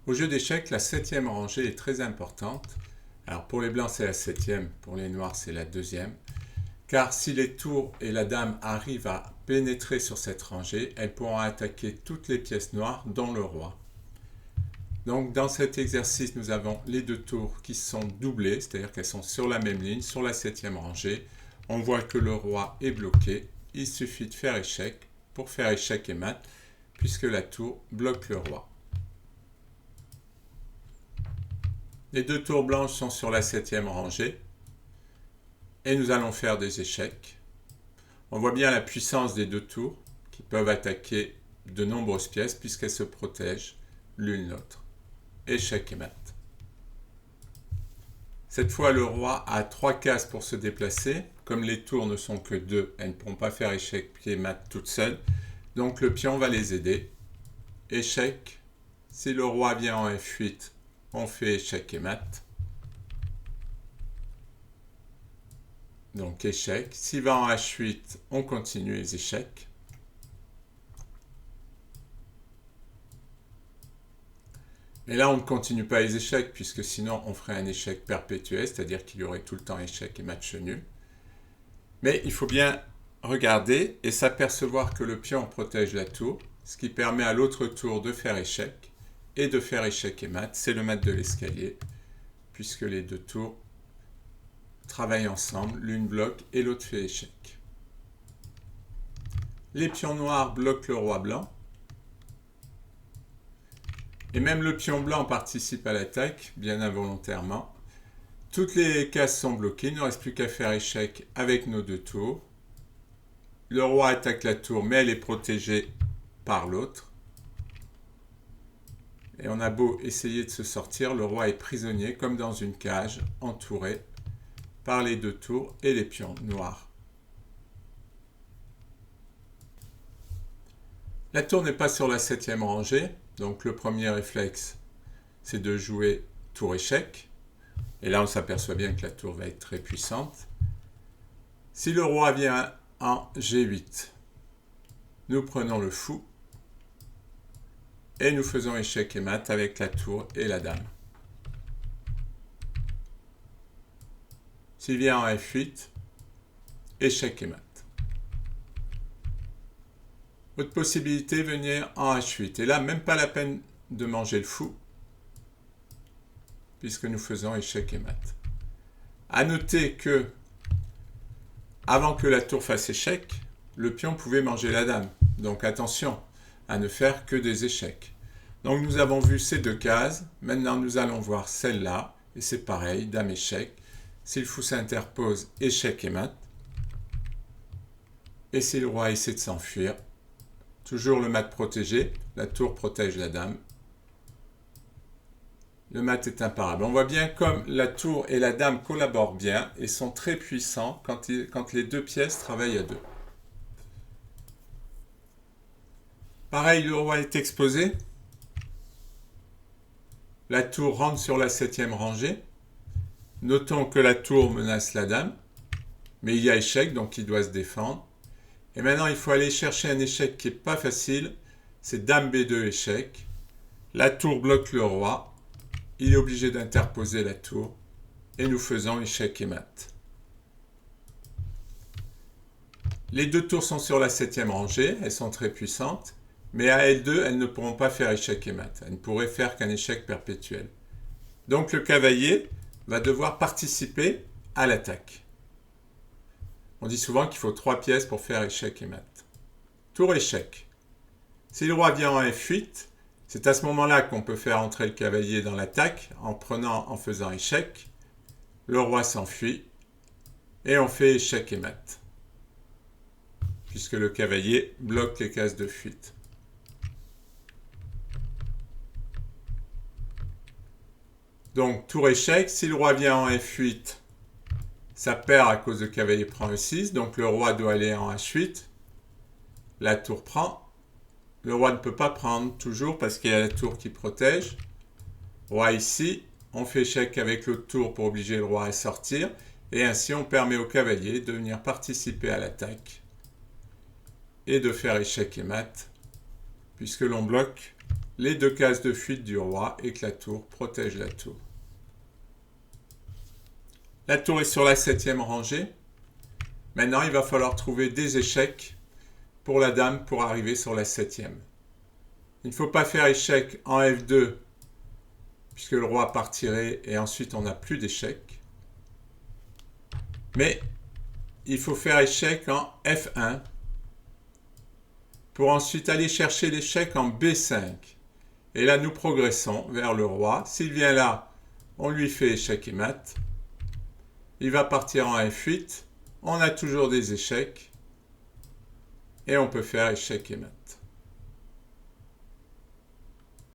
Au jeu d'échecs, la septième rangée est très importante. Alors pour les blancs, c'est la septième, pour les noirs, c'est la deuxième. Car si les tours et la dame arrivent à pénétrer sur cette rangée, elles pourront attaquer toutes les pièces noires, dont le roi. Donc dans cet exercice, nous avons les deux tours qui sont doublées, c'est-à-dire qu'elles sont sur la même ligne, sur la septième rangée. On voit que le roi est bloqué. Il suffit de faire échec pour faire échec et mat, puisque la tour bloque le roi. Les deux tours blanches sont sur la septième rangée. Et nous allons faire des échecs. On voit bien la puissance des deux tours qui peuvent attaquer de nombreuses pièces puisqu'elles se protègent l'une l'autre. Échec et mat. Cette fois, le roi a 3 cases pour se déplacer. Comme les tours ne sont que 2, elles ne pourront pas faire échec et mat toutes seules. Donc le pion va les aider. Échec. Si le roi vient en F8, on fait échec et mat. Donc échec. S'il va en H8, on continue les échecs. Et là, on ne continue pas les échecs, puisque sinon, on ferait un échec perpétuel, c'est-à-dire qu'il y aurait tout le temps échec et match nul. Mais il faut bien regarder et s'apercevoir que le pion protège la tour, ce qui permet à l'autre tour de faire échec et de faire échec et mat. C'est le mat de l'escalier, puisque les deux tours travaillent ensemble, l'une bloque et l'autre fait échec. Les pions noirs bloquent le roi blanc. Et même le pion blanc participe à l'attaque, bien involontairement. Toutes les cases sont bloquées, il ne reste plus qu'à faire échec avec nos deux tours. Le roi attaque la tour, mais elle est protégée par l'autre. Et on a beau essayer de se sortir, le roi est prisonnier, comme dans une cage, entouré par les deux tours et les pions noirs. La tour n'est pas sur la septième rangée, donc le premier réflexe, c'est de jouer tour échec. Et là, on s'aperçoit bien que la tour va être très puissante. Si le roi vient en G8, nous prenons le fou et nous faisons échec et mat avec la tour et la dame. S'il vient en F8, échec et mat. Autre possibilité, venir en H8. Et là, même pas la peine de manger le fou, puisque nous faisons échec et mat. A noter que, avant que la tour fasse échec, le pion pouvait manger la dame. Donc attention à ne faire que des échecs. Donc nous avons vu ces deux cases. Maintenant, nous allons voir celle-là. Et c'est pareil, dame échec. Si le fou s'interpose, échec et mat. Et si le roi essaie de s'enfuir, toujours le mat protégé, la tour protège la dame. Le mat est imparable. On voit bien comme la tour et la dame collaborent bien et sont très puissants quand les deux pièces travaillent à deux. Pareil, le roi est exposé. La tour rentre sur la septième rangée. Notons que la tour menace la dame, mais il y a échec, donc il doit se défendre. Et maintenant, il faut aller chercher un échec qui n'est pas facile. C'est dame B2 échec. La tour bloque le roi. Il est obligé d'interposer la tour. Et nous faisons échec et mat. Les deux tours sont sur la septième rangée. Elles sont très puissantes. Mais à L2, elles ne pourront pas faire échec et mat. Elles ne pourraient faire qu'un échec perpétuel. Donc le cavalier va devoir participer à l'attaque. On dit souvent qu'il faut 3 pièces pour faire échec et mat. Tour échec. Si le roi vient en F8, c'est à ce moment-là qu'on peut faire entrer le cavalier dans l'attaque en faisant échec. Le roi s'enfuit et on fait échec et mat. Puisque le cavalier bloque les cases de fuite. Donc tour échec, si le roi vient en F8, ça perd à cause de cavalier prend E6, donc le roi doit aller en H8. La tour prend. Le roi ne peut pas prendre toujours parce qu'il y a la tour qui protège. Roi ici, on fait échec avec l'autre tour pour obliger le roi à sortir. Et ainsi on permet au cavalier de venir participer à l'attaque et de faire échec et mat, puisque l'on bloque les deux cases de fuite du roi et que la tour protège la tour. La tour est sur la 7e rangée. Maintenant, il va falloir trouver des échecs pour la dame pour arriver sur la 7e. Il ne faut pas faire échec en F2 puisque le roi partirait et ensuite on n'a plus d'échec. Mais il faut faire échec en F1 pour ensuite aller chercher l'échec en B5. Et là, nous progressons vers le roi. S'il vient là, on lui fait échec et mat. Il va partir en F8. On a toujours des échecs. Et on peut faire échec et mat.